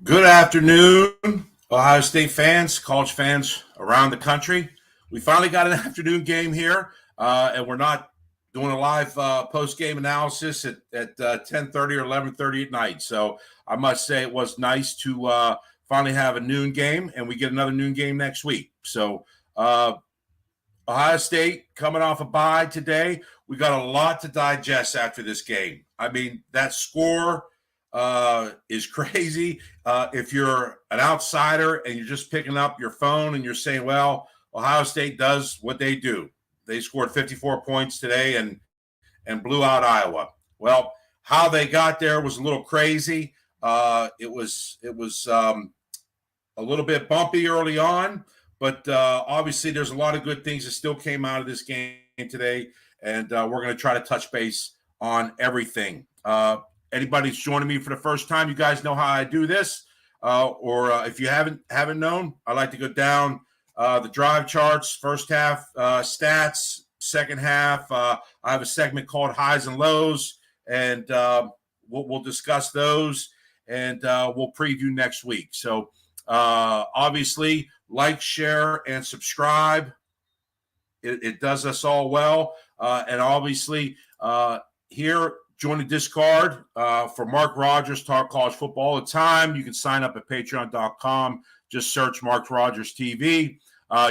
Good afternoon, Ohio State fans, college fans around the country. We finally got an afternoon game here, and we're not doing a live post-game analysis at 10:30 or 11:30 at night. So I must say it was nice to finally have a noon game, and we get another noon game next week. So Ohio State coming off a bye today. We got a lot to digest after this game. I mean, that score is crazy. If you're an outsider and you're just picking up your phone and you're saying, well, Ohio State does what they do. They scored 54 points today and blew out Iowa. Well, how they got there was a little crazy. It was a little bit bumpy early on, but obviously there's a lot of good things that still came out of this game today, and we're going to try to touch base on everything. Anybody's joining me for the first time, you guys know how I do this. Or if you haven't known, I like to go down the drive charts, first half stats, second half. I have a segment called Highs and Lows, and we'll discuss those, and we'll preview next week. So obviously, like, share, and subscribe. It does us all well. And obviously, here, join the Discord for Mark Rogers, talk college football all the time. You can sign up at patreon.com. Just search MarkRogersTV.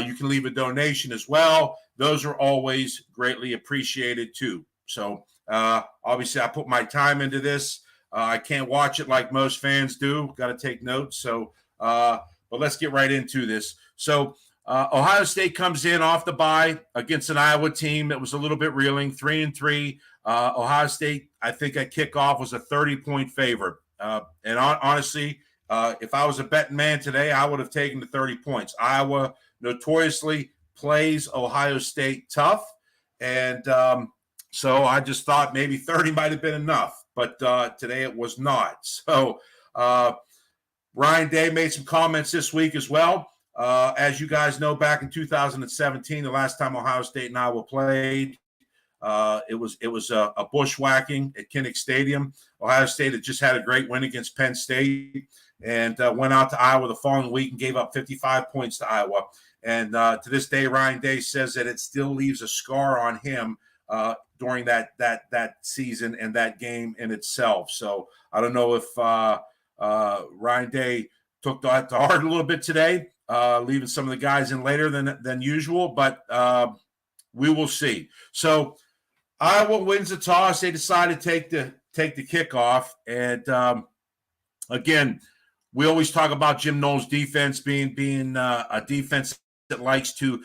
You can leave a donation as well. Those are always greatly appreciated too. So obviously I put my time into this. I can't watch it like most fans do. Got to take notes. So, but let's get right into this. So Ohio State comes in off the bye against an Iowa team that was a little bit reeling, 3-3. Ohio State, I think at kickoff, was a 30-point favorite. And honestly, if I was a betting man today, I would have taken the 30 points. Iowa notoriously plays Ohio State tough. And so I just thought maybe 30 might have been enough. But today it was not. So Ryan Day made some comments this week as well. As you guys know, back in 2017, the last time Ohio State and Iowa played, it was a bushwhacking at Kinnick Stadium. Ohio State had just had a great win against Penn State and went out to Iowa the following week and gave up 55 points to Iowa. And to this day, Ryan Day says that it still leaves a scar on him during that season and that game in itself. So I don't know if Ryan Day took that to heart a little bit today, leaving some of the guys in later than usual, but we will see. So Iowa wins the toss. They decide to take the kickoff. And again, we always talk about Jim Knowles' defense being a defense that likes to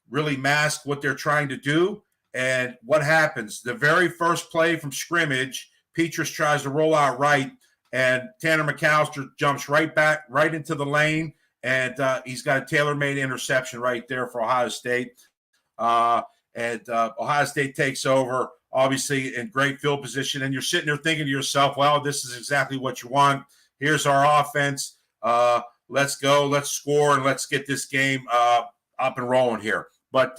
really mask what they're trying to do. And what happens? The very first play from scrimmage, Petrus tries to roll out right, and Tanner McAllister jumps right into the lane, and he's got a tailor-made interception right there for Ohio State. And Ohio State takes over, obviously, in great field position. And you're sitting there thinking to yourself, well, this is exactly what you want. Here's our offense. Let's go. Let's score, and let's get this game up and rolling here. But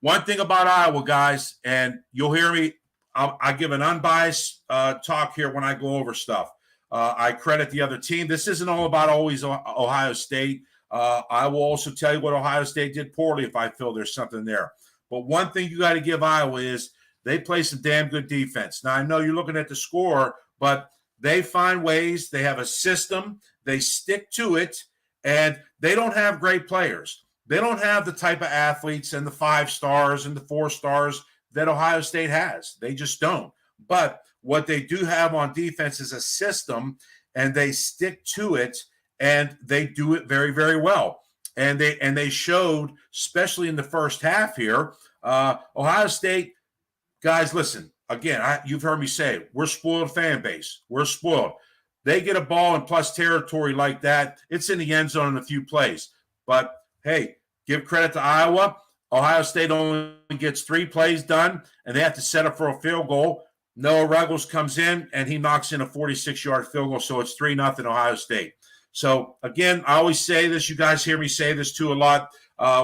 one thing about Iowa, guys, and you'll hear me, I give an unbiased talk here when I go over stuff. I credit the other team. This isn't all about always Ohio State. I will also tell you what Ohio State did poorly if I feel there's something there. But one thing you got to give Iowa is they play some damn good defense. Now, I know you're looking at the score, but they find ways. They have a system. They stick to it, and they don't have great players. They don't have the type of athletes and the 5 stars and the 4 stars that Ohio State has. They just don't. But what they do have on defense is a system, and they stick to it, and they do it very, very well. And they showed, especially in the first half here, Ohio State, guys, listen, again, you've heard me say, we're spoiled fan base. We're spoiled. They get a ball in plus territory like that, it's in the end zone in a few plays. But, hey, give credit to Iowa. Ohio State only gets 3 plays done, and they have to set up for a field goal. Noah Ruggles comes in, and he knocks in a 46-yard field goal, so it's 3-0 Ohio State. So, again, I always say this. You guys hear me say this too a lot.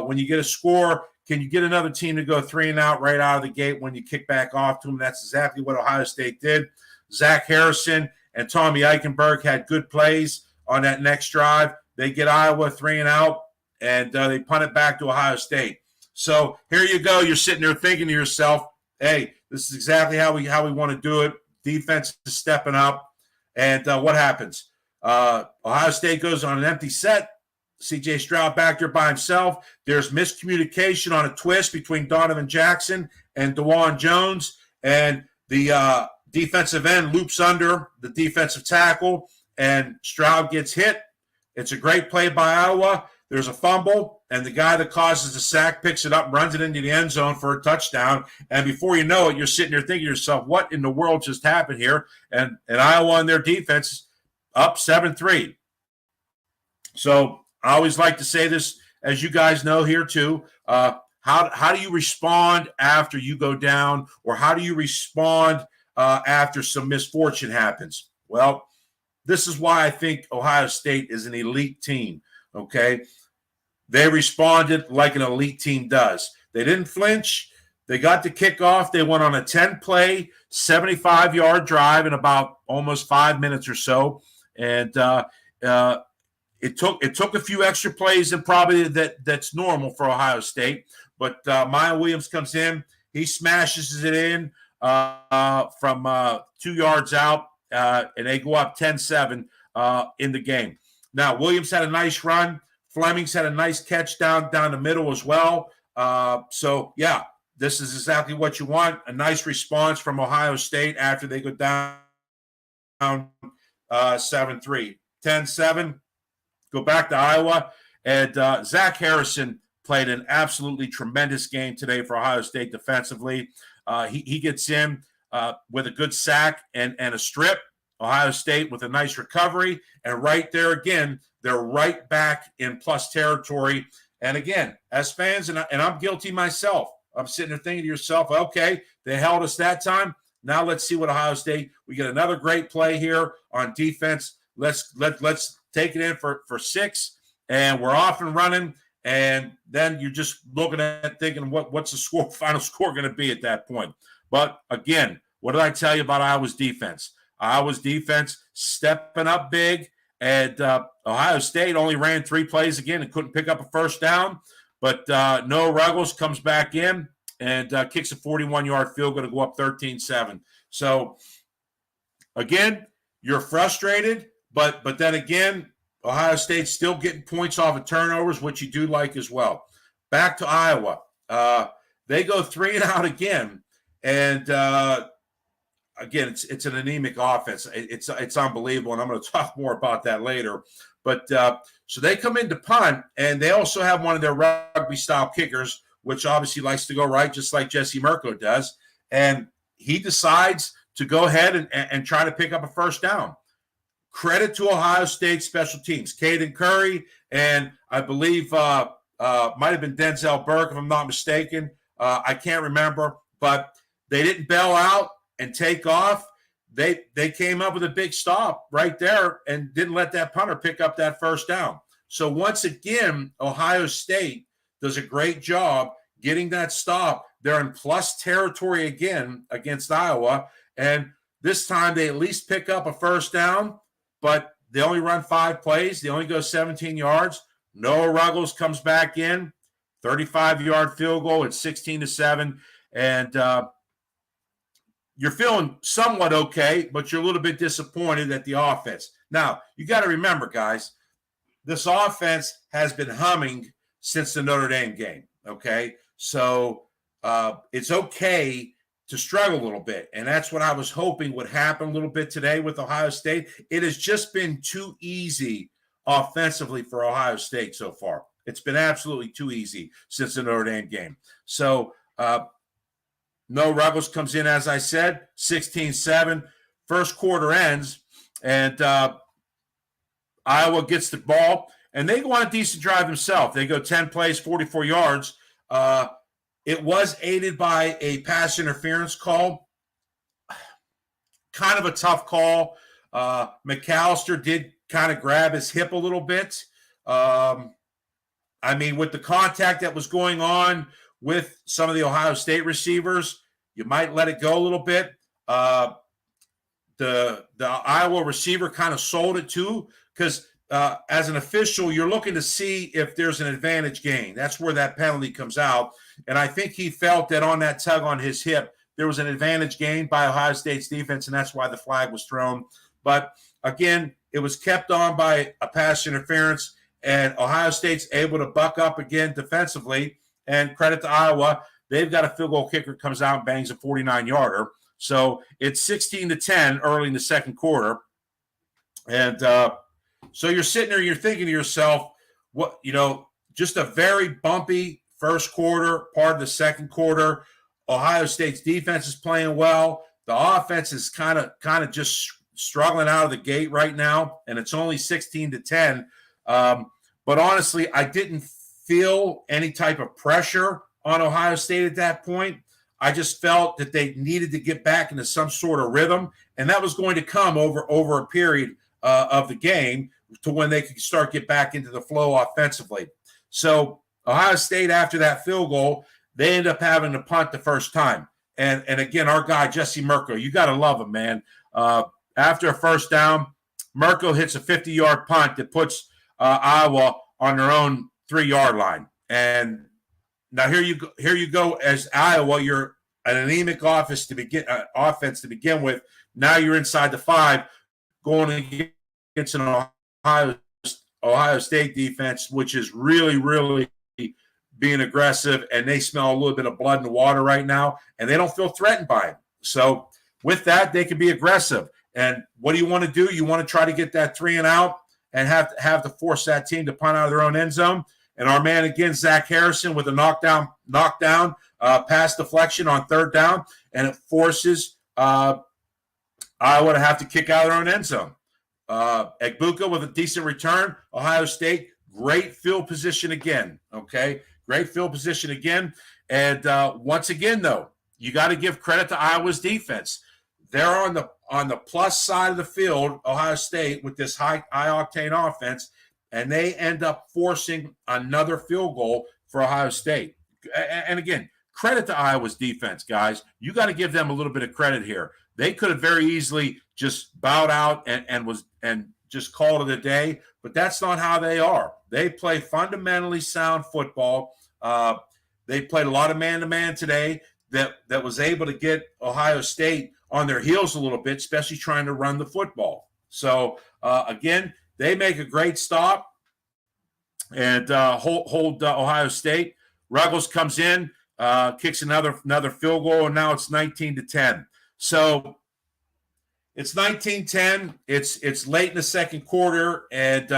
When you get a score, can you get another team to go 3-and-out right out of the gate when you kick back off to them? That's exactly what Ohio State did. Zach Harrison and Tommy Eichenberg had good plays on that next drive. They get Iowa 3 and out, and they punt it back to Ohio State. So here you go. You're sitting there thinking to yourself, hey, this is exactly how we want to do it. Defense is stepping up. And what happens? Ohio State goes on an empty set. C.J. Stroud back there by himself. There's miscommunication on a twist between Donovan Jackson and DeJuan Jones. And the defensive end loops under the defensive tackle, and Stroud gets hit. It's a great play by Iowa. There's a fumble, and the guy that causes the sack picks it up and runs it into the end zone for a touchdown. And before you know it, you're sitting there thinking to yourself, what in the world just happened here? And Iowa on their defense up 7-3. So I always like to say this, as you guys know here too, how do you respond after you go down, or how do you respond after some misfortune happens? Well, this is why I think Ohio State is an elite team, okay? They responded like an elite team does. They didn't flinch. They got the kickoff. They went on a 10-play, 75-yard drive in about almost 5 minutes or so. And it took a few extra plays than probably that's normal for Ohio State. But Maya Williams comes in. He smashes it in from 2 yards out, and they go up 10-7 in the game. Now, Williams had a nice run. Fleming's had a nice catch down the middle as well. So, yeah, this is exactly what you want, a nice response from Ohio State after they go down 7-3. 10-7, go back to Iowa. And Zach Harrison played an absolutely tremendous game today for Ohio State defensively. He gets in with a good sack and a strip. Ohio State with a nice recovery. And right there again, they're right back in plus territory. And again, as fans, and I'm guilty myself, I'm sitting there thinking to yourself, okay, they held us that time. Now let's see what Ohio State. We get another great play here on defense. Let's take it in for 6, and we're off and running. And then you're just looking at thinking, what's the final score going to be at that point? But again, what did I tell you about Iowa's defense? Iowa's defense stepping up big, and Ohio State only ran 3 plays again and couldn't pick up a first down. But Noah Ruggles comes back in and kicks a 41-yard field goal to go up 13-7. So, again, you're frustrated, but then again, Ohio State's still getting points off of turnovers, which you do like as well. Back to Iowa. They go 3 and out again, and again, it's an anemic offense. It's unbelievable, and I'm going to talk more about that later. But so they come in to punt, and they also have one of their rugby-style kickers, which obviously likes to go right, just like Jesse Mirko does. And he decides to go ahead and try to pick up a first down. Credit to Ohio State special teams. Caden Curry and I believe might have been Denzel Burke, if I'm not mistaken. I can't remember, but they didn't bail out and take off. They came up with a big stop right there and didn't let that punter pick up that first down. So once again, Ohio State does a great job getting that stop. They're in plus territory again against Iowa, and this time they at least pick up a first down, but they only run 5 plays. They only go 17 yards. Noah Ruggles comes back in, 35-yard field goal at 16-7, and you're feeling somewhat okay, but you're a little bit disappointed at the offense. Now, you got to remember, guys, this offense has been humming since the Notre Dame game, okay? So it's okay to struggle a little bit, and that's what I was hoping would happen a little bit today with Ohio State. It has just been too easy offensively for Ohio State so far. It's been absolutely too easy since the Notre Dame game. So No Ruggles comes in, as I said, 16-7. First quarter ends, and Iowa gets the ball, and they go on a decent drive themselves. They go 10 plays, 44 yards. It was aided by a pass interference call. Kind of a tough call. McAllister did kind of grab his hip a little bit. I mean, with the contact that was going on with some of the Ohio State receivers, you might let it go a little bit. The Iowa receiver kind of sold it too, because as an official, you're looking to see if there's an advantage gain. That's where that penalty comes out. And I think he felt that on that tug on his hip, there was an advantage gained by Ohio State's defense, and that's why the flag was thrown. But again, it was kept on by a pass interference, and Ohio State's able to buck up again defensively. And credit to Iowa, they've got a field goal kicker comes out and bangs a 49-yarder. So it's 16-10 early in the second quarter. And so you're sitting there, you're thinking to yourself, what, just a very bumpy first quarter, part of the second quarter. Ohio State's defense is playing well. The offense is kind of just struggling out of the gate right now, and it's only 16-10. But honestly, I didn't feel any type of pressure on Ohio State at that point. I just felt that they needed to get back into some sort of rhythm, and that was going to come over a period of the game to when they could start get back into the flow offensively. So Ohio State, after that field goal, they end up having to punt the first time. And again, our guy, Jesse Mirko, you got to love him, man. After a first down, Mirko hits a 50-yard punt that puts Iowa on their own 3-yard line. And now here you go as Iowa. You're an anemic offense to begin with. Now you're inside the 5, going against an Ohio State defense, which is really, really being aggressive, and they smell a little bit of blood in the water right now, and they don't feel threatened by it. So with that, they can be aggressive. And what do you want to do? You want to try to get that 3 and out and have to force that team to punt out of their own end zone. And our man again, Zach Harrison, with a knockdown pass deflection on third down, and it forces Iowa to have to kick out of their own end zone. Egbuka with a decent return. Ohio State, great field position again. Okay, great field position again. And once again, though, you got to give credit to Iowa's defense. They're on the plus side of the field, Ohio State, with this high octane offense, and they end up forcing another field goal for Ohio State. And again, credit to Iowa's defense, guys. You got to give them a little bit of credit here. They could have very easily just bowed out and just called it a day, but that's not how they are. They play fundamentally sound football. They played a lot of man-to-man today that was able to get Ohio State on their heels a little bit, especially trying to run the football. So, again, they make a great stop and hold Ohio State. Ruggles comes in, kicks another field goal, and now it's 19-10. So it's 19-10. It's late in the second quarter, and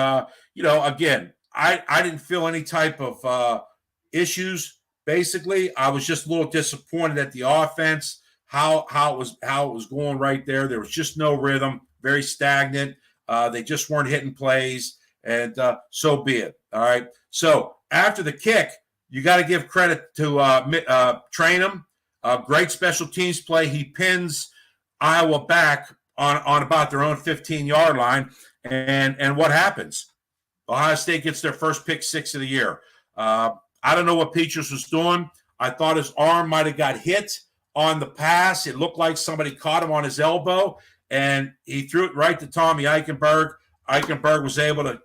again, I didn't feel any type of issues. Basically, I was just a little disappointed at the offense, how it was going right there. There was just no rhythm, very stagnant. They just weren't hitting plays, and so be it. All right. So after the kick, you got to give credit to Trainum. Great special teams play. He pins Iowa back on about their own 15-yard line, and what happens? Ohio State gets their first pick 6 of the year. I don't know what Petras was doing. I thought his arm might have got hit on the pass. It looked like somebody caught him on his elbow, and he threw it right to Tommy Eichenberg. Eichenberg was able to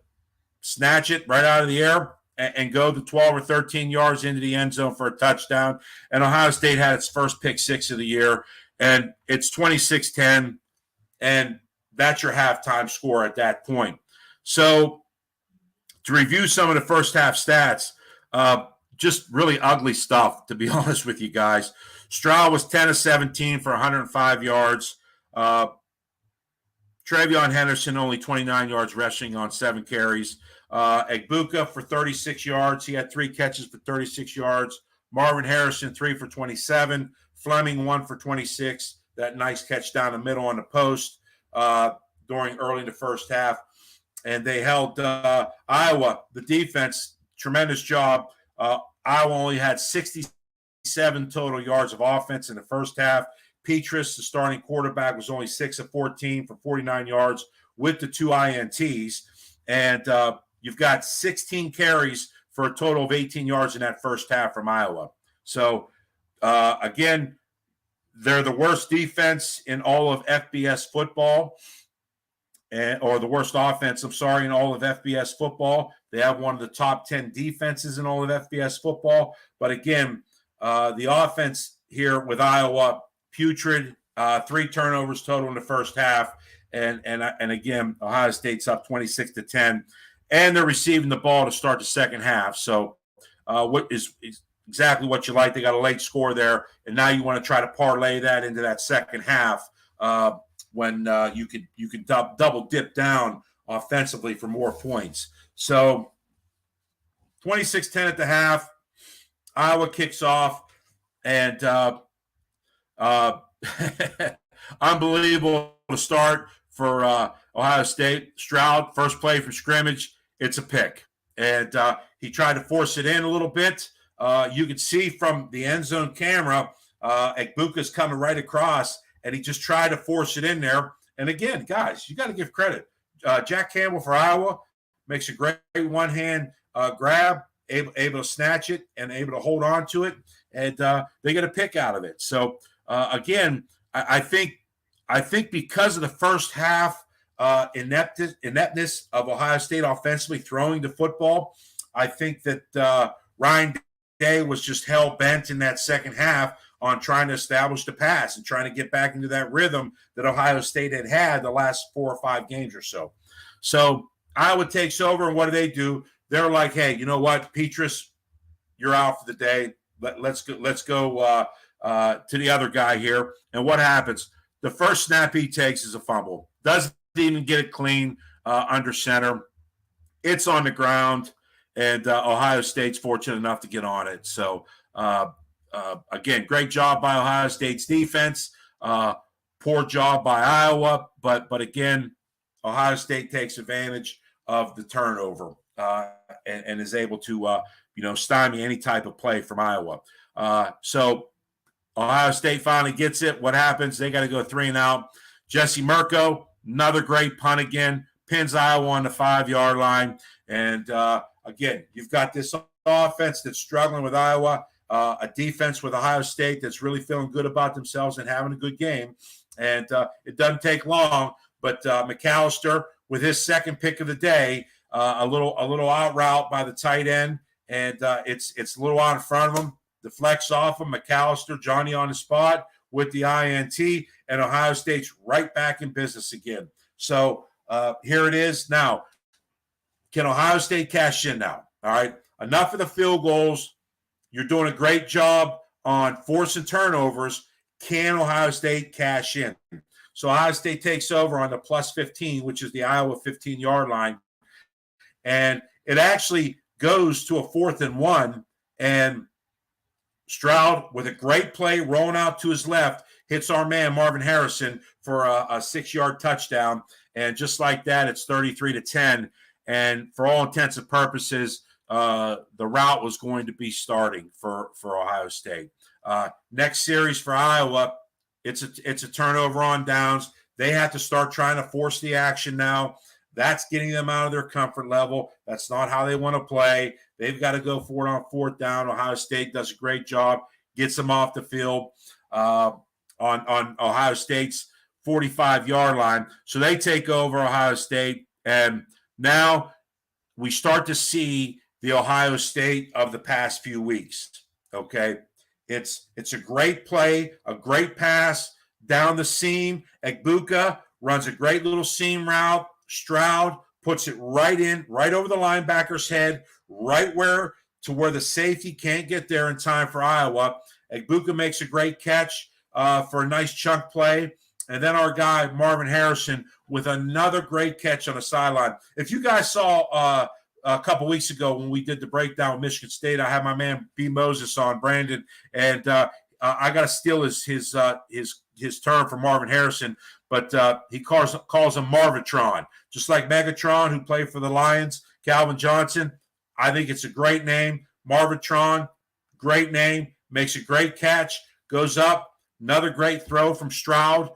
snatch it right out of the air and go the 12 or 13 yards into the end zone for a touchdown. And Ohio State had its first pick 6 of the year, and it's 26-10, and that's your halftime score at that point. So to review some of the first half stats, just really ugly stuff, to be honest with you guys. Stroud was 10 of 17 for 105 yards. Travion Henderson only 29 yards rushing on 7 carries. Egbuka for 36 yards. He had 3 catches for 36 yards. Marvin Harrison, 3 for 27. Fleming, 1 for 26. That nice catch down the middle on the post during early in the first half. And they held Iowa, the defense, tremendous job. Iowa only had 67 total yards of offense in the first half. Petras, the starting quarterback, was only 6 of 14 for 49 yards with the 2 INTs. And you've got 16 carries for a total of 18 yards in that first half from Iowa. So, again, they're the worst defense in all of FBS football. or the worst offense, I'm sorry, in all of FBS football. They have one of the top 10 defenses in all of FBS football. But again, the offense here with Iowa, putrid, 3 turnovers total in the first half. And again, Ohio State's up 26-10. And they're receiving the ball to start the second half. So what is exactly what you like. They got a late score there. And now you want to try to parlay that into that second half when you could double dip down offensively for more points. So 26-10 at the half. Iowa kicks off, and unbelievable to start for Ohio State. Stroud, first play from scrimmage, it's a pick. And he tried to force it in a little bit. You could see from the end zone camera, Egbuka's coming right across, and he just tried to force it in there. And again, guys, you got to give credit. Jack Campbell for Iowa makes a great one-hand grab, able to snatch it and able to hold on to it, and they get a pick out of it. So again, I think because of the first half ineptness of Ohio State offensively throwing the football, I think that Ryan Day was just hell-bent in that second half on trying to establish the pass and trying to get back into that rhythm that Ohio State had the last 4 or 5 games or so. So Iowa takes over, and what do? They're like, hey, you know what, Petrus, you're out for the day. Let's go to the other guy here. And what happens? The first snap he takes is a fumble. Doesn't even get it clean under center. It's on the ground, and Ohio State's fortunate enough to get on it. So, again, great job by Ohio State's defense. Poor job by Iowa. But again, Ohio State takes advantage of the turnover and is able to, stymie any type of play from Iowa. So Ohio State finally gets it. What happens? They got to go 3 and out. Jesse Mirko, another great punt again, pins Iowa on the 5-yard line. And, again, you've got this offense that's struggling with Iowa, a defense with Ohio State that's really feeling good about themselves and having a good game. And it doesn't take long, but McAllister with his second pick of the day, a little out route by the tight end, and it's a little out in front of him. Deflects off him. McAllister, Johnny on the spot with the INT, and Ohio State's right back in business again. So here it is. Now, can Ohio State cash in now? All right, enough of the field goals. You're doing a great job on forcing turnovers. Can Ohio State cash in? So Ohio State takes over on the plus 15, which is the Iowa 15-yard line. And it actually goes to a 4th and 1. And Stroud, with a great play, rolling out to his left, hits our man Marvin Harrison for a 6-yard touchdown. And just like that, it's 33-10. And for all intents and purposes, the route was going to be starting for Ohio State. Next series for Iowa, it's a turnover on downs. They have to start trying to force the action now. That's getting them out of their comfort level. That's not how they want to play. They've got to go for it on 4th down. Ohio State does a great job, gets them off the field on Ohio State's 45-yard line. So they take over Ohio State, and now we start to see the Ohio State of the past few weeks, okay? It's a great play, a great pass down the seam. Egbuka runs a great little seam route. Stroud puts it right over the linebacker's head, right where the safety can't get there in time for Iowa. Egbuka makes a great catch for a nice chunk play. And then our guy, Marvin Harrison, with another great catch on the sideline. If you guys saw a couple weeks ago when we did the breakdown with Michigan State, I had my man B. Moses on, Brandon, and I got to steal his term for Marvin Harrison, but he calls him Marvitron, just like Megatron, who played for the Lions, Calvin Johnson. I think it's a great name. Marvitron, great name, makes a great catch, goes up, another great throw from Stroud,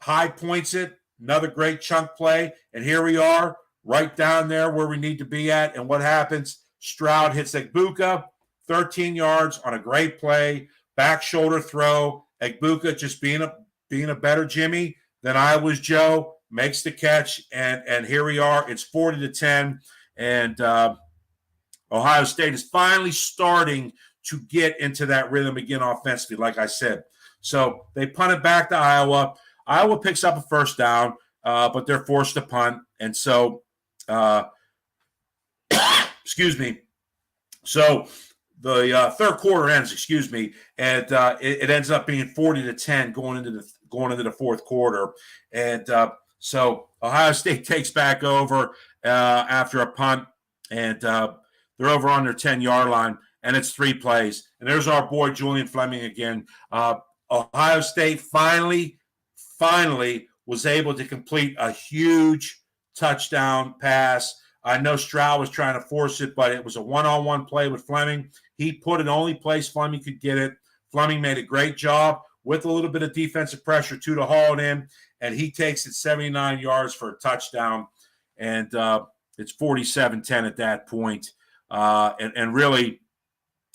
high points it, another great chunk play, and here we are, right down there where we need to be at. And what happens? Stroud hits Egbuka, 13 yards on a great play, back shoulder throw. Egbuka just being a better Jimmy than I was Joe, makes the catch, and here we are. It's 40-10, and Ohio State is finally starting to get into that rhythm again offensively, like I said. So they punt it back to Iowa. Iowa picks up a first down, but they're forced to punt, and so excuse me. So the third quarter ends, and it ends up being 40-10 going into the fourth quarter, and so Ohio State takes back over after a punt, and they're over on their 10-yard line, and it's 3 plays. And there's our boy Julian Fleming again. Ohio State finally was able to complete a huge touchdown pass. I know Stroud was trying to force it, but it was a one-on-one play with Fleming. He put it only place Fleming could get it. Fleming made a great job with a little bit of defensive pressure too to haul it in, and he takes it 79 yards for a touchdown, and it's 47-10 at that point. And really,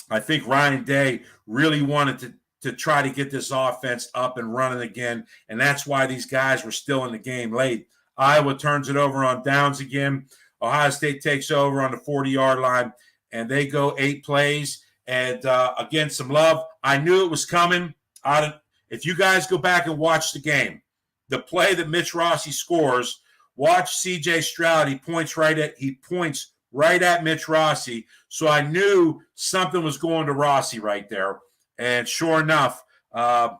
I think Ryan Day really wanted to try to get this offense up and running again, and that's why these guys were still in the game late. Iowa turns it over on downs again. Ohio State takes over on the 40-yard line, and they go 8 plays. And, again, some love. I knew it was coming. If you guys go back and watch the game, the play that Mitch Rossi scores, watch C.J. Stroud. He points right at Mitch Rossi. So I knew something was going to Rossi right there. And sure enough, a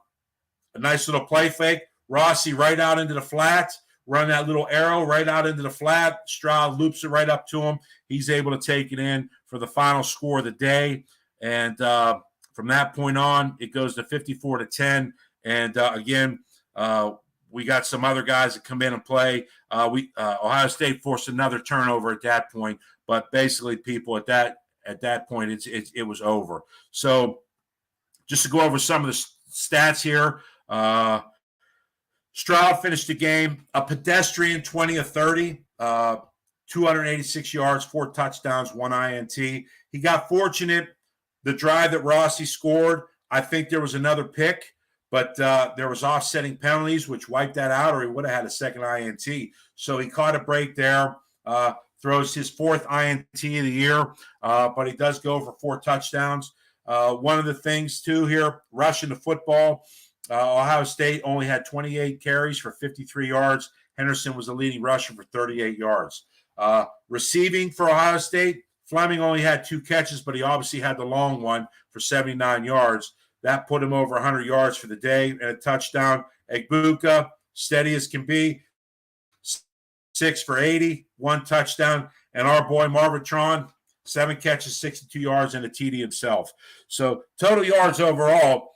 nice little play fake. Rossi right out into the flat. Run that little arrow right out into the flat. Stroud loops it right up to him. He's able to take it in for the final score of the day. And from that point on, it goes to 54-10. And again, we got some other guys that come in and play. Ohio State forced another turnover at that point. But basically, people at that point, it was over. So just to go over some of the stats here. Stroud finished the game a pedestrian 20 of 30, 286 yards, 4 touchdowns, 1 INT. He got fortunate. The drive that Rossi scored, I think there was another pick, but there was offsetting penalties, which wiped that out, or he would have had a second INT. So he caught a break there, throws his 4th INT of the year, but he does go for 4 touchdowns. One of the things, too, here, rushing the football, Ohio State only had 28 carries for 53 yards. Henderson was the leading rusher for 38 yards. Receiving for Ohio State, Fleming only had 2 catches, but he obviously had the long one for 79 yards. That put him over 100 yards for the day and a touchdown. Egbuka, steady as can be, 6 for 80, 1 touchdown. And our boy Marvitron, 7 catches, 62 yards, and a TD himself. So total yards overall,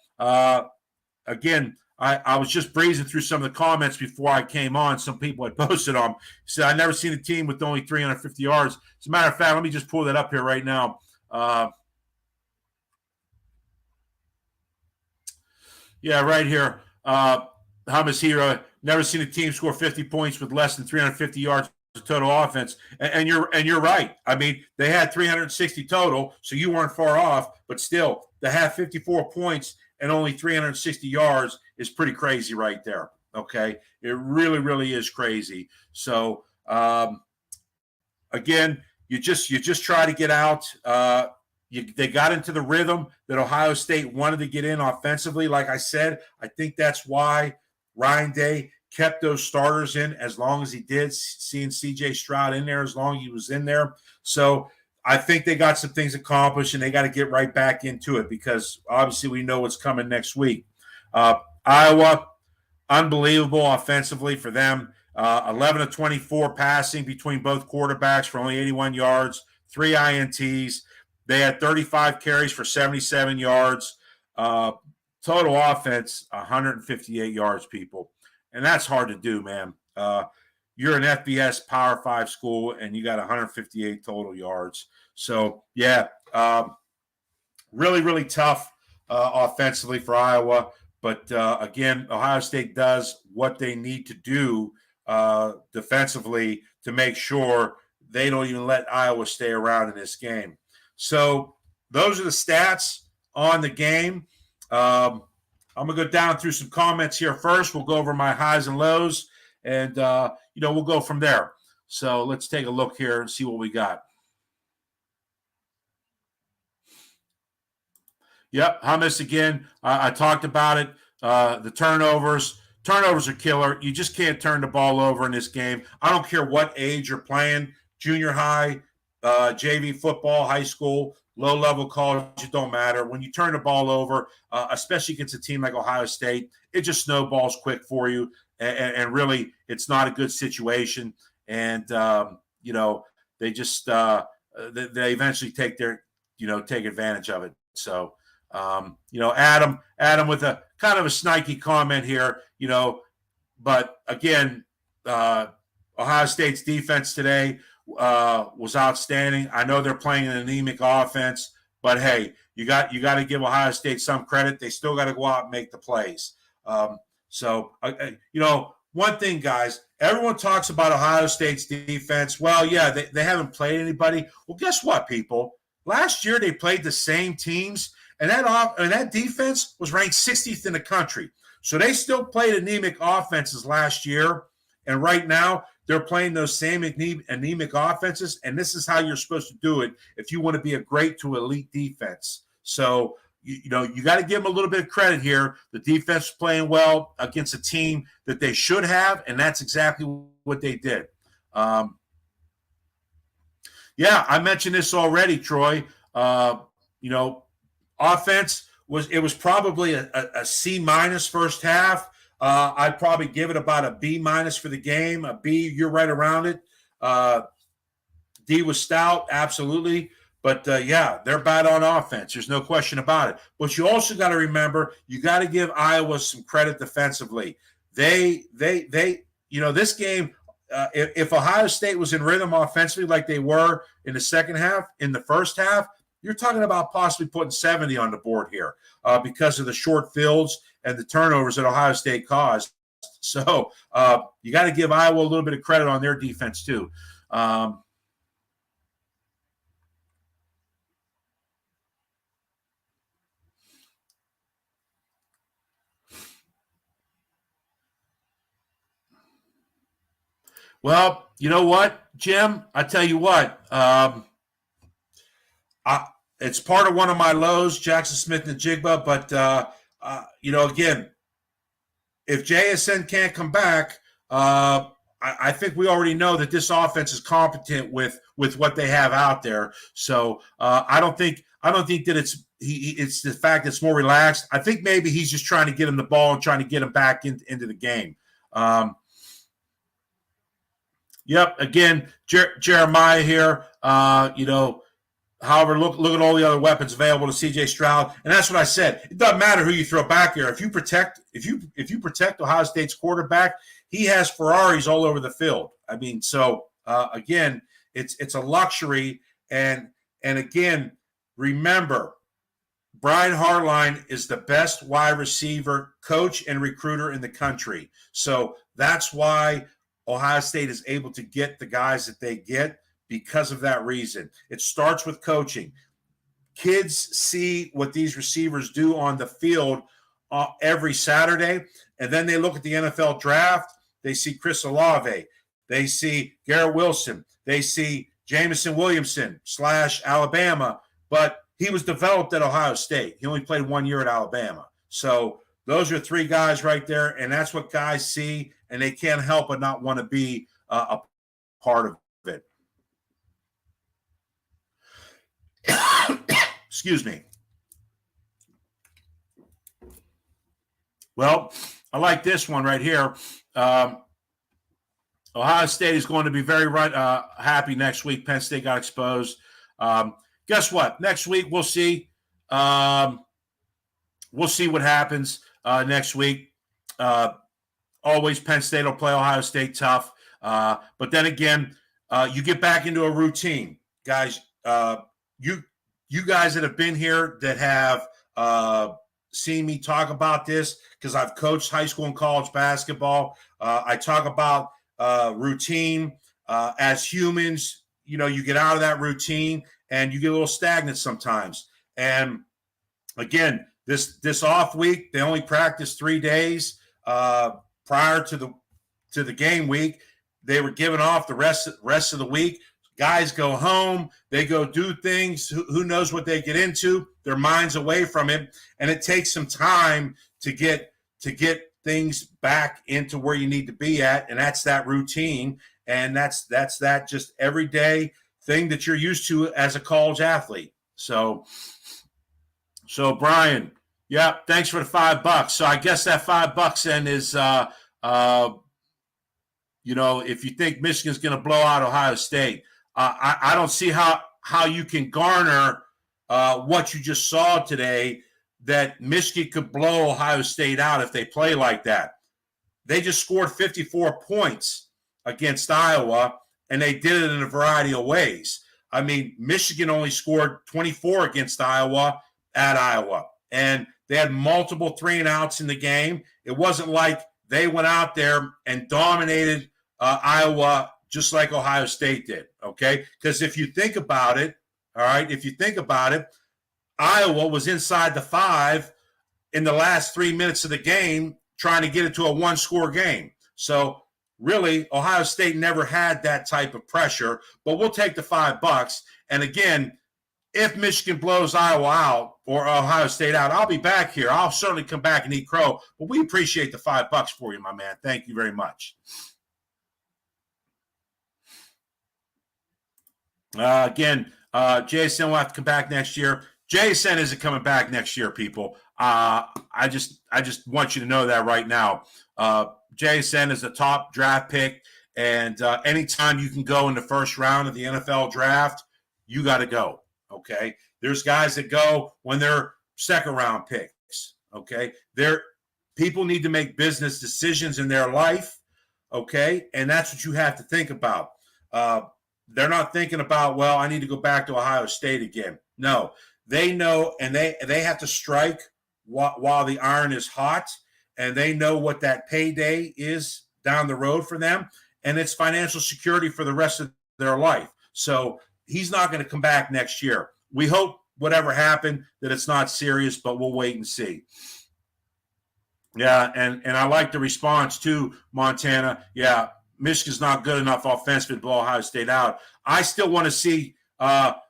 again, I was just breezing through some of the comments before I came on. Some people had posted them. Said, I've never seen a team with only 350 yards. As a matter of fact, let me just pull that up here right now. Yeah, right here. Hamas Hira, never seen a team score 50 points with less than 350 yards of total offense. And you're right. I mean, they had 360 total, so you weren't far off. But still, to have 54 points and only 360 yards is pretty crazy right there, okay? It really, really is crazy. So, again, you just try to get out. They got into the rhythm that Ohio State wanted to get in offensively. Like I said, I think that's why Ryan Day kept those starters in as long as he did, seeing C.J. Stroud in there as long as he was in there. So I think they got some things accomplished, and they got to get right back into it because obviously we know what's coming next week. Iowa, unbelievable offensively for them. 11 of 24 passing between both quarterbacks for only 81 yards, 3 INTs. They had 35 carries for 77 yards. Total offense, 158 yards, people. And that's hard to do, man. You're an FBS Power 5 school, and you got 158 total yards. So, yeah, really, really tough offensively for Iowa. But, again, Ohio State does what they need to do defensively to make sure they don't even let Iowa stay around in this game. So those are the stats on the game. I'm going to go down through some comments here first. We'll go over my highs and lows. and we'll go from there. So let's take a look here and see what we got. Yep, hummus again. I talked about it. The turnovers are killer. You just can't turn the ball over in this game. I don't care what age you're playing, junior high, JV football, high school, low-level college, it don't matter. When you turn the ball over, especially against a team like Ohio State, it just snowballs quick for you, and really it's not a good situation. And, they just they eventually take advantage of it. So, Adam with a kind of a snarky comment here, but again, Ohio State's defense today was outstanding. I know they're playing an anemic offense, but hey, you got to give Ohio State some credit. They still got to go out and make the plays. One thing, guys, everyone talks about Ohio State's defense. Well, yeah, they haven't played anybody. Well, guess what, people? Last year they played the same teams, and that defense was ranked 60th in the country. So they still played anemic offenses last year, and right now they're playing those same anemic offenses, and this is how you're supposed to do it if you want to be a great to elite defense. So, you got to give them a little bit of credit here. The defense is playing well against a team that they should have, and that's exactly what they did. I mentioned this already, Troy. Offense was probably a C- first half. I'd probably give it about a B- for the game. A B, you're right around it. D was stout, absolutely. But, they're bad on offense. There's no question about it. But you also got to remember, you got to give Iowa some credit defensively. This game, if Ohio State was in rhythm offensively like they were in the second half, in the first half, you're talking about possibly putting 70 on the board here because of the short fields and the turnovers that Ohio State caused. So you got to give Iowa a little bit of credit on their defense too. Well, you know what, Jim? I tell you what, it's part of one of my lows, Jackson Smith and Jigba. But again, if JSN can't come back, I think we already know that this offense is competent with what they have out there. So I don't think that it's the fact that it's more relaxed. I think maybe he's just trying to get him the ball and trying to get him back into the game. Yep. Again, Jeremiah here. However, look at all the other weapons available to C.J. Stroud, and that's what I said. It doesn't matter who you throw back here. If you protect Ohio State's quarterback, he has Ferraris all over the field. I mean, so again, it's a luxury, and again, remember, Brian Hartline is the best wide receiver coach and recruiter in the country. So that's why Ohio State is able to get the guys that they get because of that reason. It starts with coaching. Kids see what these receivers do on the field every Saturday, and then they look at the NFL draft. They see Chris Olave. They see Garrett Wilson. They see Jamison Williamson / Alabama, but he was developed at Ohio State. He only played 1 year at Alabama. So those are three guys right there, and that's what guys see, and they can't help but not want to be a part of it. Excuse me. Well, I like this one right here. Ohio State is going to be very happy next week. Penn State got exposed. Guess what? Next week we'll see. We'll see what happens next week. Always Penn State will play Ohio State tough. But then again, you get back into a routine. Guys, you guys that have been here that have seen me talk about this, because I've coached high school and college basketball. I talk about routine. As humans, you get out of that routine and you get a little stagnant sometimes. And again, this off week, they only practiced 3 days prior to to the game week. They were giving off the rest of the week. Guys go home. They go do things. Who knows what they get into? Their mind's away from it, and it takes some time to get things back into where you need to be at, and that's that routine, and that's that just everyday thing that you're used to as a college athlete. So Brian, yeah, thanks for the $5. So I guess that $5 then is if you think Michigan's going to blow out Ohio State, I don't see how you can garner what you just saw today, that Michigan could blow Ohio State out if they play like that. They just scored 54 points against Iowa, and they did it in a variety of ways. I mean, Michigan only scored 24 against Iowa at Iowa, and they had multiple 3-and-outs in the game. It wasn't like they went out there and dominated Iowa just like Ohio State did, okay? Because if you think about it, all right, Iowa was inside the 5 in the last 3 minutes of the game trying to get it to a one-score game. So really, Ohio State never had that type of pressure, but we'll take the $5. And again, if Michigan blows Iowa out or Ohio State out, I'll be back here. I'll certainly come back and eat crow, but we appreciate the $5 for you, my man. Thank you very much. Again, JSN will have to come back next year. JSN isn't coming back next year, people. I just want you to know that right now. JSN is a top draft pick, and anytime you can go in the first round of the NFL draft, you got to go, okay? There's guys that go when they're second-round picks, okay? People need to make business decisions in their life, okay? And that's what you have to think about. They're not thinking about, well, I need to go back to Ohio State again. No, they know, and they have to strike while the iron is hot, and they know what that payday is down the road for them, and it's financial security for the rest of their life. So he's not going to come back next year. We hope whatever happened that it's not serious, but we'll wait and see. Yeah, and I like the response too, Montana. Yeah, Michigan's not good enough offensively to blow Ohio State out. I still want to see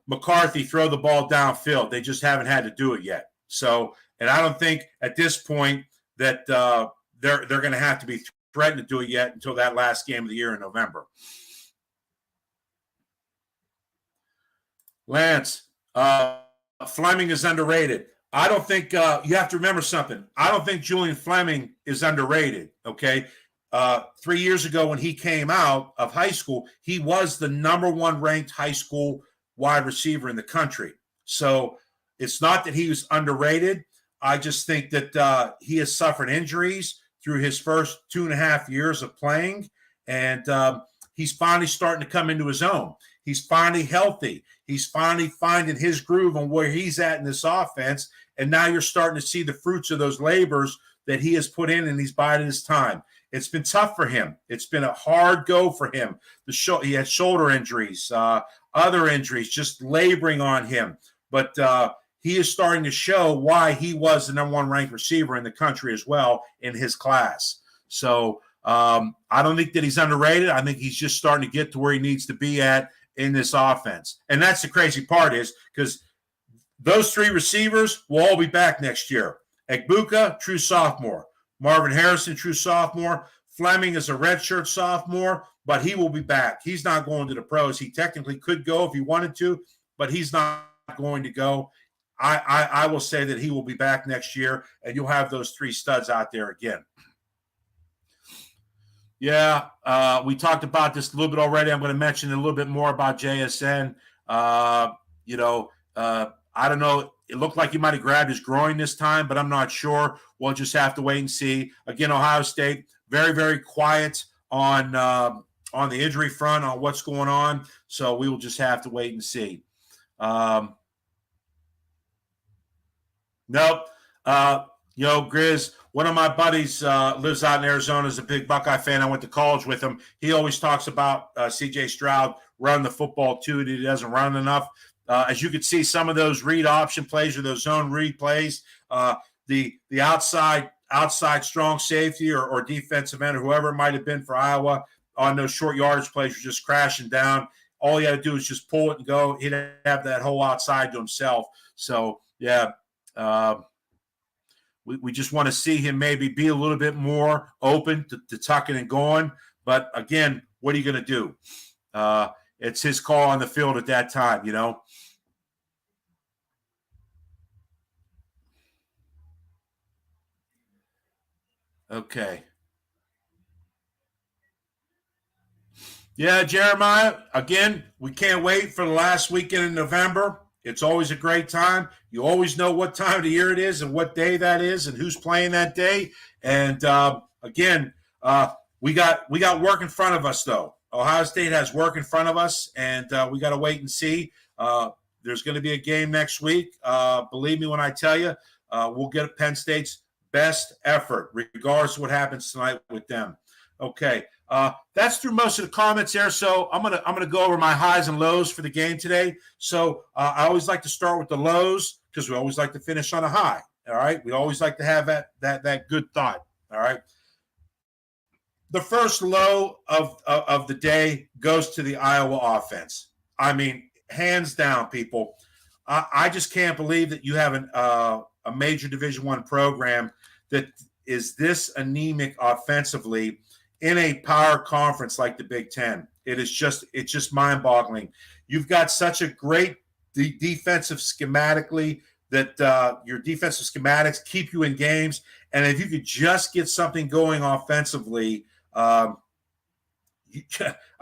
McCarthy throw the ball downfield. They just haven't had to do it yet. So, and I don't think at this point that they're going to have to be threatened to do it yet until that last game of the year in November. Lance, Fleming is underrated. I don't think you have to remember something. I don't think Julian Fleming is underrated, okay? 3 years ago when he came out of high school, he was the number 1 ranked high school wide receiver in the country. So it's not that he was underrated. I just think that he has suffered injuries through his first 2.5 years of playing, and he's finally starting to come into his own. He's finally healthy. He's finally finding his groove on where he's at in this offense, and now you're starting to see the fruits of those labors that he has put in, and he's biding his time. It's been tough for him. It's been a hard go for him. He had shoulder injuries, other injuries, just laboring on him. But he is starting to show why he was the number 1 ranked receiver in the country as well in his class. So I don't think that he's underrated. I think he's just starting to get to where he needs to be at in this offense. And that's the crazy part is because those 3 receivers will all be back next year. Egbuka, true sophomore. Marvin Harrison, true sophomore. Fleming is a redshirt sophomore, but he will be back. He's not going to the pros. He technically could go if he wanted to, but he's not going to go. I will say that he will be back next year, and you'll have those 3 studs out there again. Yeah, we talked about this a little bit already. I'm going to mention a little bit more about JSN. I don't know. It looked like he might have grabbed his groin this time, but I'm not sure. We'll just have to wait and see. Again, Ohio State, very, very quiet on the injury front, on what's going on. So we will just have to wait and see. Nope. Grizz, one of my buddies lives out in Arizona, is a big Buckeye fan. I went to college with him. He always talks about C.J. Stroud running the football, too, that he doesn't run enough. As you can see, some of those read option plays or those zone read plays, the outside outside strong safety or defensive end or whoever it might have been for Iowa on those short yardage plays were just crashing down. All he had to do is just pull it and go. He'd have that whole outside to himself. So, yeah, we just want to see him maybe be a little bit more open to tucking and going. But, again, what are you going to do? It's his call on the field at that time, Okay. Yeah, Jeremiah, again, we can't wait for the last weekend in November. It's always a great time. You always know what time of the year it is and what day that is and who's playing that day. And, again, we got work in front of us, though. Ohio State has work in front of us, and we got to wait and see. There's going to be a game next week. Believe me when I tell you, we'll get Penn State's best effort, regardless of what happens tonight with them. Okay, that's through most of the comments there. So I'm gonna go over my highs and lows for the game today. So I always like to start with the lows because we always like to finish on a high. All right, we always like to have that good thought. All right. The first low of the day goes to the Iowa offense. I mean, hands down, people. I just can't believe that you have a major Division I program that is this anemic offensively in a power conference like the Big Ten. It's just mind-boggling. You've got such a great defensive schematically that your defensive schematics keep you in games, and if you could just get something going offensively, I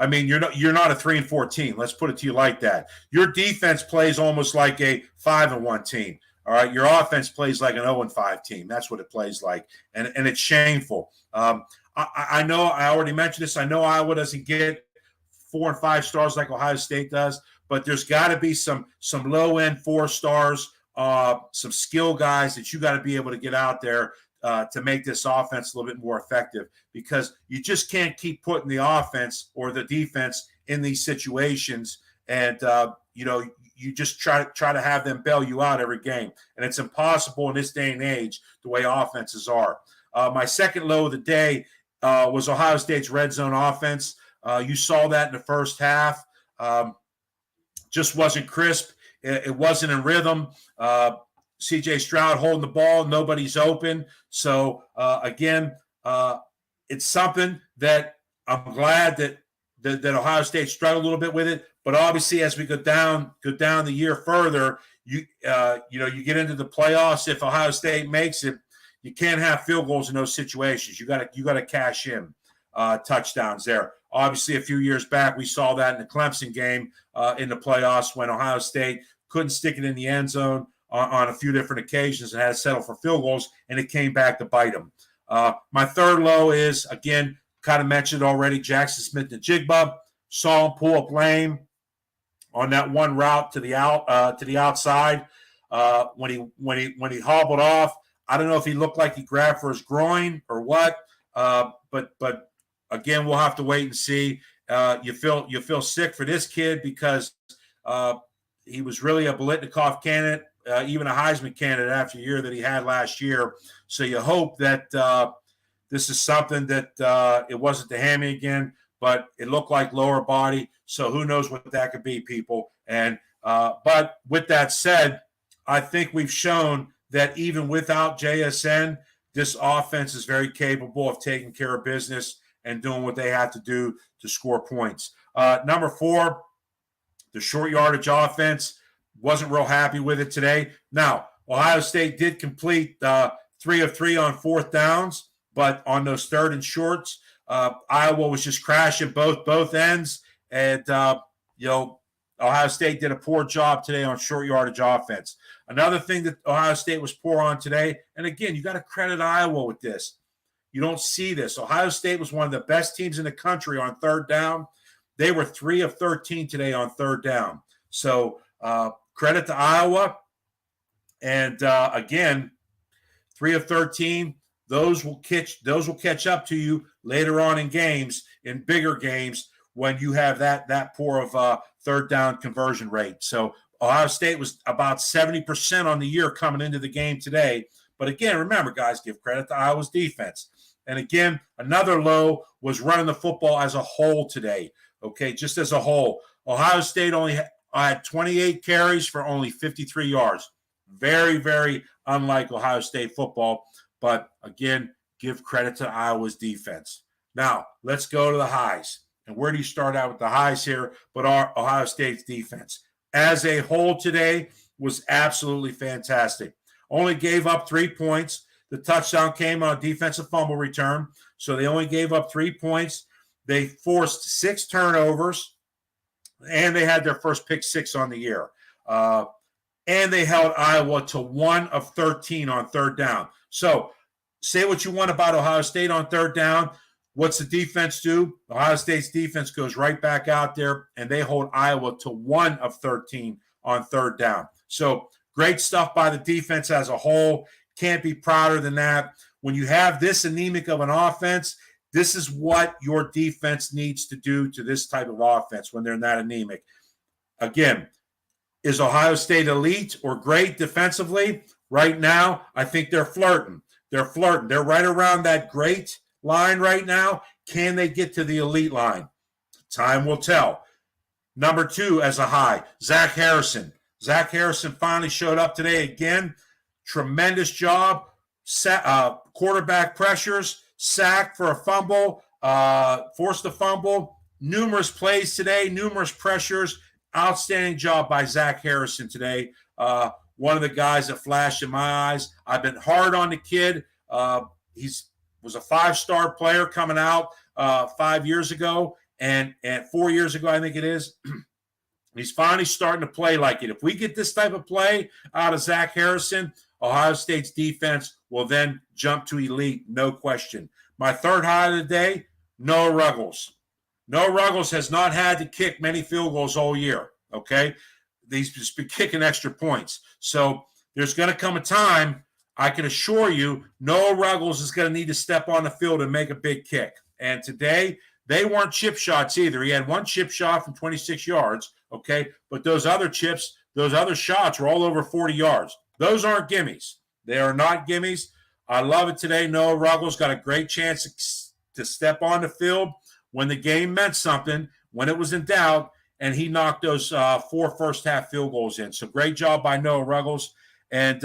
mean, you're not a 3-4 team. Let's put it to you like that. Your defense plays almost like a 5-1 team. All right, your offense plays like an 0-5 team. That's what it plays like, and it's shameful. I know I already mentioned this. I know Iowa doesn't get 4 and 5 stars like Ohio State does, but there's got to be some low end 4 stars, some skill guys that you got to be able to get out there to make this offense a little bit more effective, because you just can't keep putting the offense or the defense in these situations, and you just try to have them bail you out every game, and it's impossible in this day and age the way offenses are. My second low of the day was Ohio State's red zone offense. You saw that in the first half. Just wasn't crisp. It wasn't in rhythm. C.J. Stroud holding the ball. Nobody's open. So, again, it's something that I'm glad that Ohio State struggled a little bit with it. But obviously, as we go down the year further, you get into the playoffs. If Ohio State makes it, you can't have field goals in those situations. You got to cash in touchdowns there. Obviously, a few years back, we saw that in the Clemson game in the playoffs when Ohio State couldn't stick it in the end zone on a few different occasions and had to settle for field goals, and it came back to bite them. My third low is, again, kind of mentioned already, Jackson Smith-Njigba. Saw him pull up lane on that one route to the outside. When he hobbled off, I don't know if he looked like he grabbed for his groin or what, but again, we'll have to wait and see. You feel sick for this kid because he was really a Biletnikoff candidate, even a Heisman candidate after the year that he had last year. So you hope that this is something that it wasn't the hammy again, but it looked like lower body. So who knows what that could be, people. And but with that said, I think we've shown that even without JSN, this offense is very capable of taking care of business and doing what they have to do to score points. Number 4, the short yardage offense. Wasn't real happy with it today. Now, Ohio State did complete 3 of 3 on 4th downs, but on those 3rd and shorts, Iowa was just crashing both ends, and Ohio State did a poor job today on short yardage offense. Another thing that Ohio State was poor on today, and again, you got to credit Iowa with this. You don't see this. Ohio State was one of the best teams in the country on 3rd down. They were 3 of 13 today on 3rd down. So credit to Iowa. And again, 3 of 13. Those will catch up to you later on in games, in bigger games, when you have that poor of 3rd down conversion rate. So Ohio State was about 70% on the year coming into the game today, But again, remember, guys, give credit to Iowa's defense. And again, another low was running the football as a whole today. Okay, just as a whole. Ohio State only had 28 carries for only 53 yards. Very, very unlike Ohio State football. But again, give credit to Iowa's defense. Now, let's go to the highs. And where do you start out with the highs here? But our Ohio State's defense as a whole today was absolutely fantastic. Only gave up 3 points. The touchdown came on a defensive fumble return, so they only gave up 3 points. They forced 6 turnovers, and they had their first pick 6 on the year. And they held Iowa to 1 of 13 on third down. So say what you want about Ohio State on third down. What's the defense do? Ohio State's defense goes right back out there, and they hold Iowa to 1 of 13 on third down. So great stuff by the defense as a whole. Can't be prouder than that. When you have this anemic of an offense, this is what your defense needs to do to this type of offense when they're that anemic. Again, is Ohio State elite or great defensively? Right now, I think they're flirting. They're flirting. They're right around that great line right now. Can they get to the elite line? Time will tell. Number 2 as a high, Zach Harrison. Zach Harrison finally showed up today again. Tremendous job. Quarterback pressures, sack for a fumble, forced a fumble. Numerous plays today, numerous pressures. Outstanding job by Zach Harrison today. One of the guys that flashed in my eyes. I've been hard on the kid. He was a 5-star player coming out 5 years ago, and 4 years ago, I think it is. He's finally starting to play like it. If we get this type of play out of Zach Harrison, Ohio State's defense will then jump to elite, no question. My third high of the day, Noah Ruggles. Noah Ruggles has not had to kick many field goals all year, okay? He's just been kicking extra points. So there's going to come a time, I can assure you, Noah Ruggles is going to need to step on the field and make a big kick. And today, they weren't chip shots either. He had 1 chip shot from 26 yards, okay? But those other chips, those other shots were all over 40 yards. Those aren't gimmies. They are not gimmies. I love it today. Noah Ruggles got a great chance to step on the field when the game meant something, when it was in doubt, and he knocked those 4 first-half field goals in. So great job by Noah Ruggles. And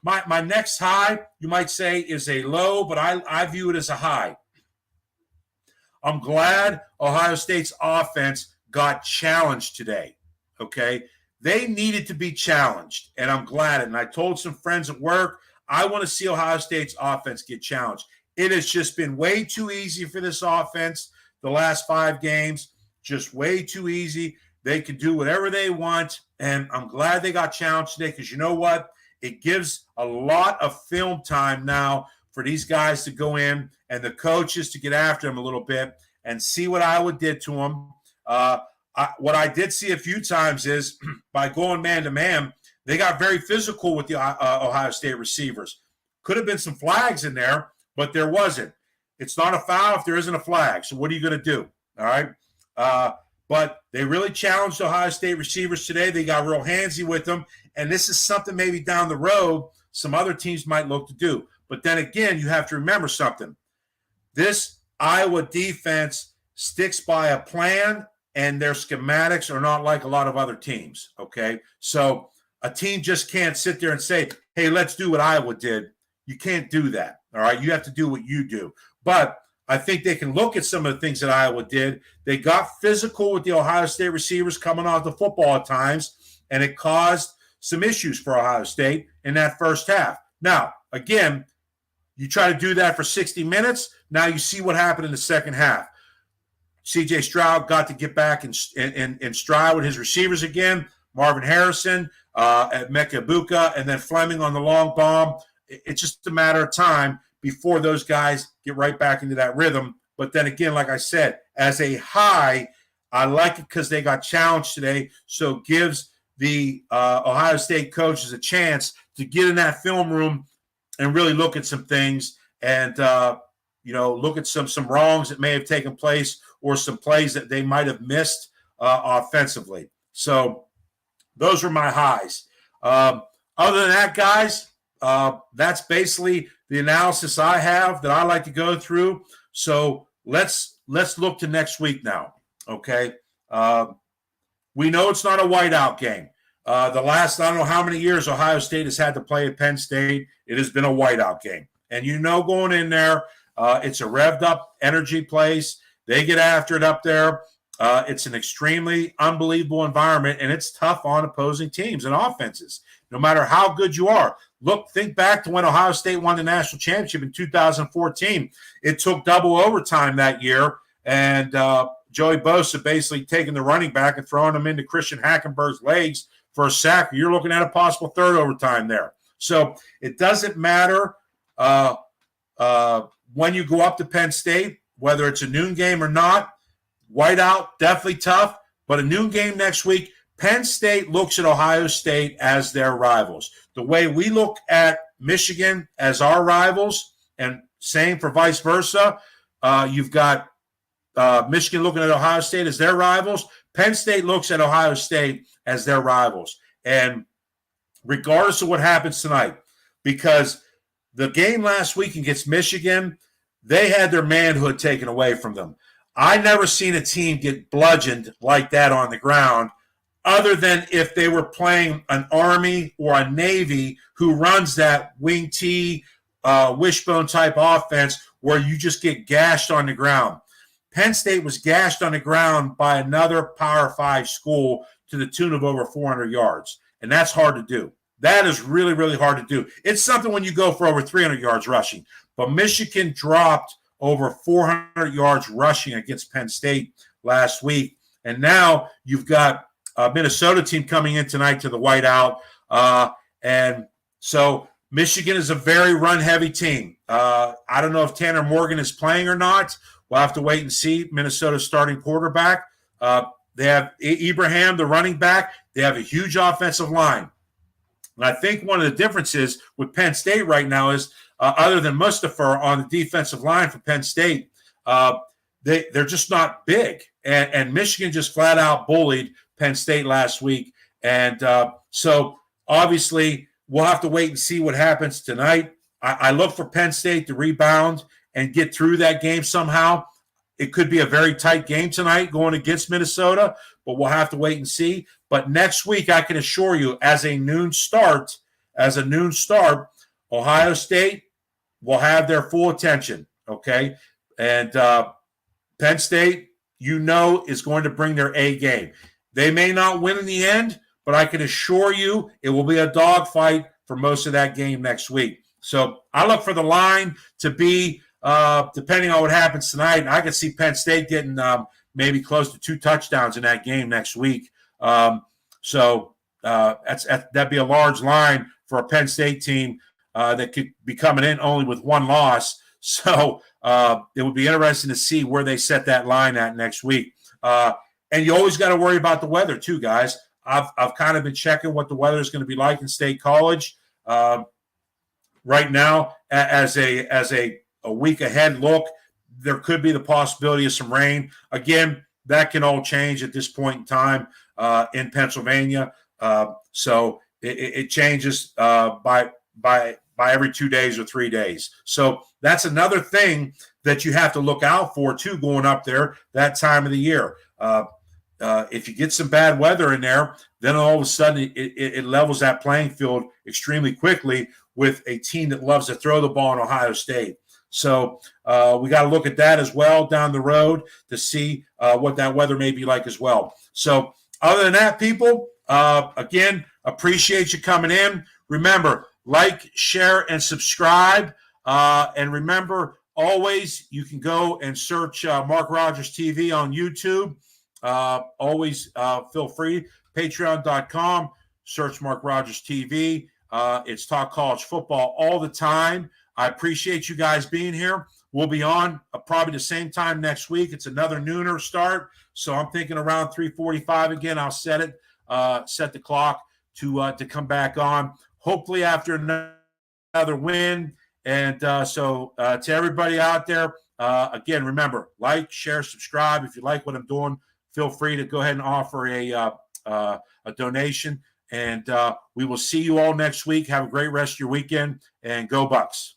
my next high, you might say, is a low, but I view it as a high. I'm glad Ohio State's offense got challenged today, okay? They needed to be challenged, and I'm glad. And I told some friends at work, I want to see Ohio State's offense get challenged. It has just been way too easy for this offense the last 5 games, just way too easy. They can do whatever they want, and I'm glad they got challenged today because you know what? It gives a lot of film time now for these guys to go in and the coaches to get after them a little bit and see what Iowa did to them. What I did see a few times is by going man-to-man, they got very physical with the Ohio State receivers. Could have been some flags in there, but there wasn't. It's not a foul if there isn't a flag. So what are you going to do? All right. But they really challenged Ohio State receivers today. They got real handsy with them. And this is something maybe down the road some other teams might look to do. But then again, you have to remember something. This Iowa defense sticks by a plan, and their schematics are not like a lot of other teams, okay? So a team just can't sit there and say, hey, let's do what Iowa did. You can't do that, all right? You have to do what you do. But I think they can look at some of the things that Iowa did. They got physical with the Ohio State receivers coming off the football at times, and it caused some issues for Ohio State in that first half. Now, again, you try to do that for 60 minutes. Now you see what happened in the second half. C.J. Stroud got to get back in stride with his receivers again. Marvin Harrison, Emeka Egbuka, and then Fleming on the long bomb. It's just a matter of time before those guys get right back into that rhythm. But then again, like I said, as a high, I like it because they got challenged today, so it gives the Ohio State coaches a chance to get in that film room and really look at some things and look at some wrongs that may have taken place or some plays that they might have missed offensively. So those were my highs. Other than that, guys, that's basically the analysis I have that I like to go through. So let's look to next week now. Okay. We know it's not a whiteout game. The last, I don't know how many years Ohio State has had to play at Penn State, it has been a whiteout game. And going in there, it's a revved up energy place. They get after it up there. It's an extremely unbelievable environment, and it's tough on opposing teams and offenses, no matter how good you are. Think back to when Ohio State won the national championship in 2014. It took double overtime that year, and Joey Bosa basically taking the running back and throwing him into Christian Hackenberg's legs for a sack. You're looking at a possible third overtime there. So it doesn't matter when you go up to Penn State, whether it's a noon game or not. Whiteout, definitely tough, but a noon game next week. Penn State looks at Ohio State as their rivals. The way we look at Michigan as our rivals, and same for vice versa. You've got Michigan looking at Ohio State as their rivals. Penn State looks at Ohio State as their rivals. And regardless of what happens tonight, because the game last week against Michigan, they had their manhood taken away from them. I never seen a team get bludgeoned like that on the ground, other than if they were playing an Army or a Navy who runs that wing T, wishbone type offense where you just get gashed on the ground. Penn State was gashed on the ground by another Power 5 school to the tune of over 400 yards, and that's hard to do. That is really, really hard to do. It's something when you go for over 300 yards rushing, but Michigan dropped over 400 yards rushing against Penn State last week. And now you've got a Minnesota team coming in tonight to the whiteout. And so Michigan is a very run-heavy team. I don't know if Tanner Morgan is playing or not. We'll have to wait and see. Minnesota's starting quarterback. They have Ibrahim, the running back. They have a huge offensive line. And I think one of the differences with Penn State right now is, other than Mustafa on the defensive line for Penn State, they're just not big. And Michigan just flat out bullied Penn State last week. And so obviously we'll have to wait and see what happens tonight. I look for Penn State to rebound and get through that game somehow. It could be a very tight game tonight going against Minnesota, but we'll have to wait and see. But next week, I can assure you, as a noon start, Ohio State will have their full attention, okay? And Penn State, is going to bring their A game. They may not win in the end, but I can assure you it will be a dogfight for most of that game next week. So I look for the line to be, depending on what happens tonight, I could see Penn State getting maybe close to 2 touchdowns in that game next week. So that'd be a large line for a Penn State team that could be coming in only with 1 loss. So it would be interesting to see where they set that line at next week. And you always got to worry about the weather too, guys. I've kind of been checking what the weather is going to be like in State College right now. As a week ahead look, there could be the possibility of some rain. Again, that can all change at this point in time in Pennsylvania. So it changes by every 2 days or 3 days. So that's another thing that you have to look out for too, going up there that time of the year. If you get some bad weather in there, then all of a sudden it levels that playing field extremely quickly with a team that loves to throw the ball in Ohio State. So we got to look at that as well down the road to see what that weather may be like as well. So other than that, people, again, appreciate you coming in. Remember, like, share, and subscribe. And remember, always you can go and search Mark Rogers TV on YouTube. Always feel free. Patreon.com, search Mark Rogers TV. It's Talk College Football all the time. I appreciate you guys being here. We'll be on probably the same time next week. It's another nooner start, so I'm thinking around 3:45 again. I'll set the clock to come back on, hopefully after another win. And so to everybody out there, again, remember, like, share, subscribe. If you like what I'm doing, feel free to go ahead and offer a donation. And we will see you all next week. Have a great rest of your weekend, and go Bucks.